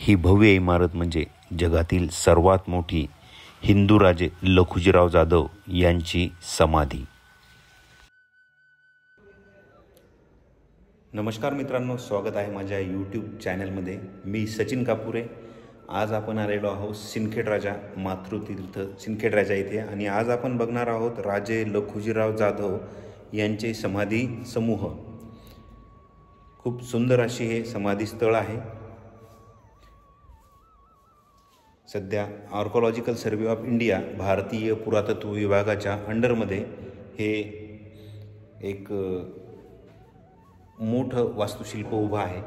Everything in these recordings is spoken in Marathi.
ही भव्य इमारत म्हणजे जगातील सर्वात मोठी हिंदू राजे लखुजीराव जाधव यांची समाधी. नमस्कार मित्रांनो, स्वागत आहे माझ्या यूट्यूब चॅनलमध्ये. मी सचिन कापुरे. आज आपण आलेलो आहोत सिंदखेड राजा मातृतीर्थ सिंदखेड राजा इथे, आणि आज आपण बघणार आहोत राजे लखुजीराव जाधव यांचे समाधी समूह. खूप सुंदर अशी हे समाधी स्थळ आहे. सध्या आर्कोलॉजिकल सर्वे ऑफ इंडिया भारतीय पुरातत्व विभागाच्या अंडरमध्ये हे एक मोठं वास्तुशिल्प उभं आहे.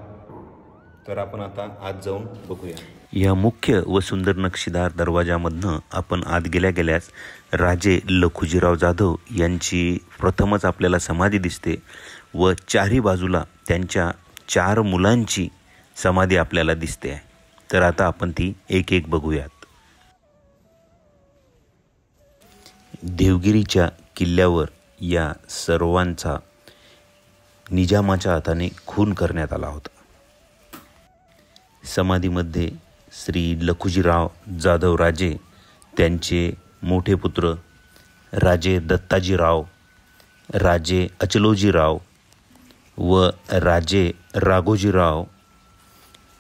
तर आपण आता आत जाऊन बघूया. या मुख्य व सुंदर नक्षीदार दरवाजामधनं आपण आत गेल्यास राजे लखुजीराव जाधव यांची प्रथमच आपल्याला समाधी दिसते व चारही बाजूला त्यांच्या 4 मुलांची समाधी आपल्याला दिसते आहे. तर आता आपण ती एक एक बघूयात. देवगिरीच्या किल्ल्यावर या सर्वांचा निजामाच्या हाताने खून करण्यात आला होता. समाधीमध्ये श्री लखुजीराव जाधव राजे, त्यांचे मोठे पुत्र राजे दत्ताजीराव, राजे अचलोजीराव व राजे राघोजीराव,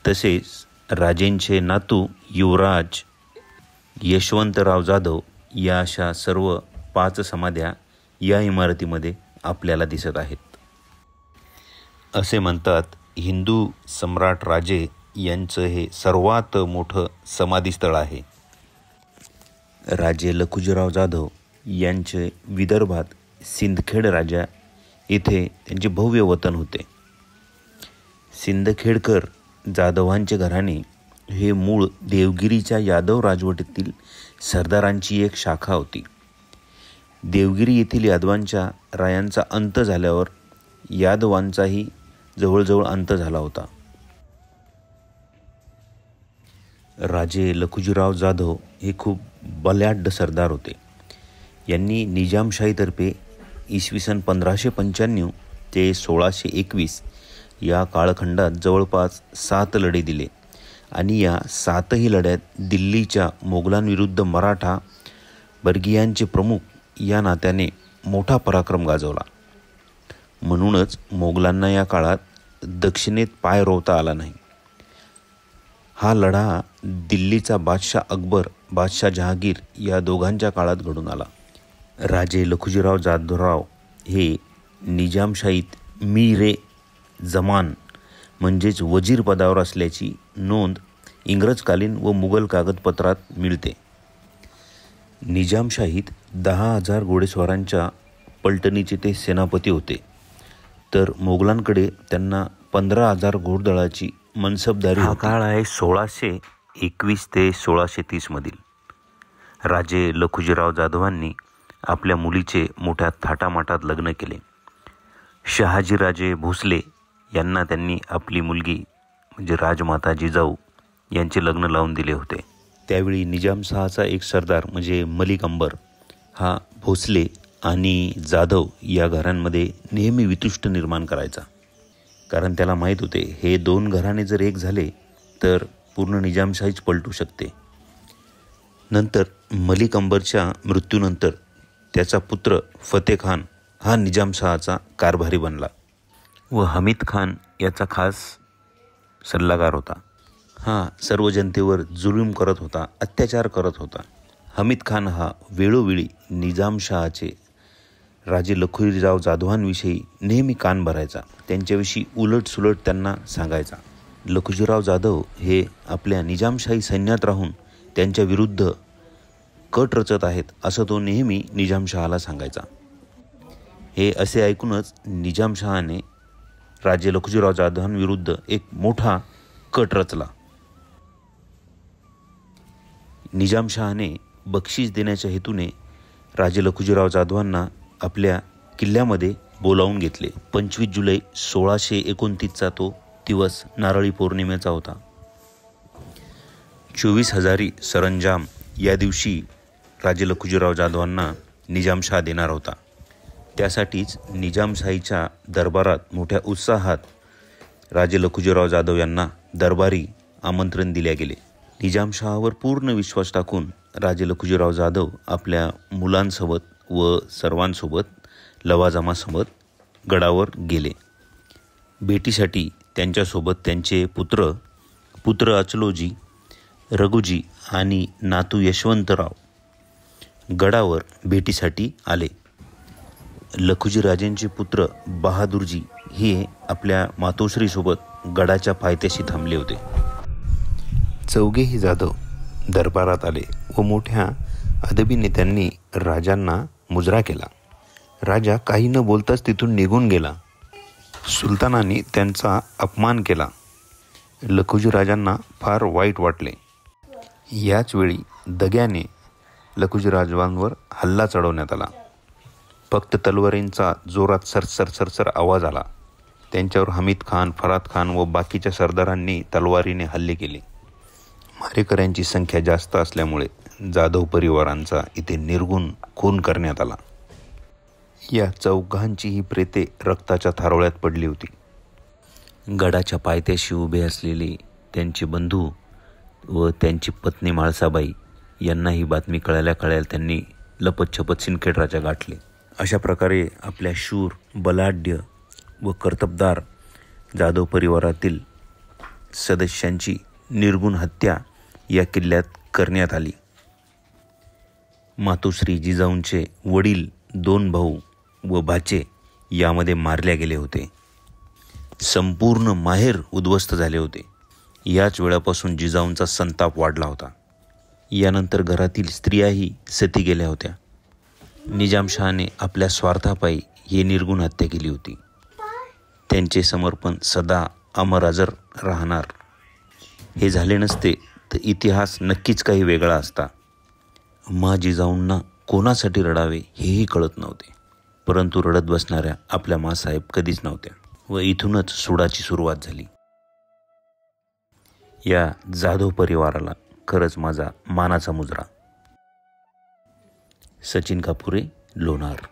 तसेच राजेंचे नातू युवराज यशवंतराव जाधव, या अशा सर्व 5 समाध्या या इमारतीमध्ये आपल्याला दिसत आहेत. असे म्हणतात हिंदू सम्राट राजे यांचं हे सर्वात मोठं समाधीस्थळ आहे. राजे लखुजीराव जाधव यांचे विदर्भात सिंदखेड राजा येथे त्यांचे भव्य वतन होते. सिंदखेडकर जाधवांचे घराणे हे मूळ देवगिरीच्या यादव राजवटीतील सरदारांची एक शाखा होती. देवगिरी येथील यादवांच्या रायांचा अंत झाल्यावर यादवांचाही जवळजवळ अंत झाला होता. राजे लखुजीराव जाधव हे खूप बलाढ्य सरदार होते. यांनी निजामशाहीतर्फे इसवी सन 1595 ते 1621 या काळखंडात जवळपास 7 लढे दिले आणि या 7ही लढ्यात दिल्लीच्या मोगलांविरुद्ध मराठा बर्गियांचे प्रमुख या नात्याने मोठा पराक्रम गाजवला. म्हणूनच मोगलांना या काळात दक्षिणेत पाय रोवता आला नाही. हा लढा दिल्लीचा बादशाह अकबर, बादशाह जहांगीर या दोघांच्या काळात घडून आला. राजे लखुजीराव जाधवराव हे निजामशाहीत मीर जमान म्हणजेच वजीर पदावर असल्याची नोंद इंग्रजकालीन व मुघल कागदपत्रात मिळते. निजामशाहीत 10,000 घोडेस्वारांच्या पलटणीचे ते सेनापती होते, तर मोगलांकडे त्यांना 15,000 घोडदळाची मनसबदारी होती. हा काळ आहे 1621 ते 1630 मधील. राजे लखुजीराव जाधवांनी आपल्या मुलीचे मोठ्या थाटामाटात लग्न केले. शहाजीराजे भोसले यांना त्यांनी आपली मुलगी म्हणजे राजमाता जिजाऊ यांचे लग्न लावून दिले होते. त्यावेळी निजामशहाचा एक सरदार म्हणजे मलिक अंबर हा भोसले आणि जाधव या घरांमध्ये नेहमी वितुष्ट निर्माण करायचा. कारण त्याला माहीत होते हे 2 घराणे जर एक झाले तर पूर्ण निजामशाहीच पलटू शकते. नंतर मलिक अंबरच्या मृत्यूनंतर त्याचा पुत्र फतेह खान हा निजामशहाचा कारभारी बनला व हमीद खान याचा खास सल्लागार होता. हा सर्व जनतेवर जुलूम करत होता, अत्याचार करत होता. हमीद खान हा वेळोवेळी निजामशहाचे राजे लखुजीराव जाधवांविषयी नेहमी कान भरायचा, त्यांच्याविषयी उलटसुलट त्यांना सांगायचा. लखुजीराव जाधव हे आपल्या निजामशाही सैन्यात राहून त्यांच्या विरुद्ध कट रचत आहेत असं तो नेहमी निजामशहाला सांगायचा. हे असे ऐकूनच निजामशहाने राजे लखुजीराव जाधवांविरुद्ध एक मोठा कट रचला. निजामशहाने बक्षीस देण्याच्या हेतूने राजे लखुजीराव जाधवांना आपल्या किल्ल्यामध्ये बोलावून घेतले. 25 जुलै 1629चा तो दिवस नारळी पौर्णिमेचा होता. 24,000 सरंजाम या दिवशी राजे लखुजीराव जाधवांना निजामशहा देणार होता. त्यासाठीच निजामशाहीच्या दरबारात मोठ्या उत्साहात राजे लखुजीराव जाधव यांना दरबारी आमंत्रण दिले गेले. निजामशहावर पूर्ण विश्वास टाकून राजे लखुजीराव जाधव आपल्या मुलांसोबत व सर्वांसोबत लवाजमासोबत गडावर गेले. भेटीसाठी त्यांच्यासोबत त्यांचे पुत्र अचलोजी, रघुजी आणि नातू यशवंतराव गडावर भेटीसाठी आले. लखुजी राजेंचे पुत्र बहादूरजी हे आपल्या मातोश्रीसोबत गडाच्या पायथ्याशी थांबले होते. चौघेही जाधव दरबारात आले व मोठ्या अदबीने त्यांनी राजांना मुजरा केला. राजा काही न बोलताच तिथून निघून गेला. सुलतानांनी त्यांचा अपमान केला. लखुजी राजांना फार वाईट वाटले. याच वेळी दग्याने लखुजी राजांवर हल्ला चढवण्यात आला. फक्त तलवारींचा जोरात सरसर आवाज आला. त्यांच्यावर हमीद खान, फराद खान व बाकीच्या सरदारांनी तलवारीने हल्ले केले. मारेकऱ्यांची संख्या जास्त असल्यामुळे जाधव परिवारांचा इथे निर्घुण खून करण्यात आला. या चौघांचीही प्रेते रक्ताच्या थारोळ्यात पडली होती. गडाच्या पायथ्याशी उभे असलेले त्यांचे बंधू व त्यांची पत्नी म्हाळसाबाई यांना ही बातमी कळाल्या त्यांनी लपतछपत सिंदखेड गाठले. अशा प्रकारे आपल्या शूर, बलाढ्य व कर्तबदार जाधव परिवारातील सदस्यांची निर्घुण हत्या या किल्ल्यात करण्यात आली. मातोश्री जिजाऊंचे वडील, 2 भाऊ व भाचे यामध्ये मारले गेले होते. संपूर्ण माहेर उद्ध्वस्त झाले होते. याच वेळापासून जिजाऊंचा संताप वाढला होता. यानंतर घरातील स्त्रियाही सती गेल्या होत्या. निजामशहाने आपल्या स्वार्थापायी ही निर्घुण हत्या केली होती. त्यांचे समर्पण सदा अमर अजर राहणार. हे झाले नसते तर इतिहास नक्कीच काही वेगळा असता. मा जिजाऊंना कोणासाठी रडावे हेही कळत नव्हते, परंतु रडत बसणाऱ्या आपल्या मासाहेब कधीच नव्हत्या व इथूनच सुडाची सुरुवात झाली. या जाधव परिवाराला खरंच माझा मानाचा मुजरा. सचिन कापुरे, लोणार.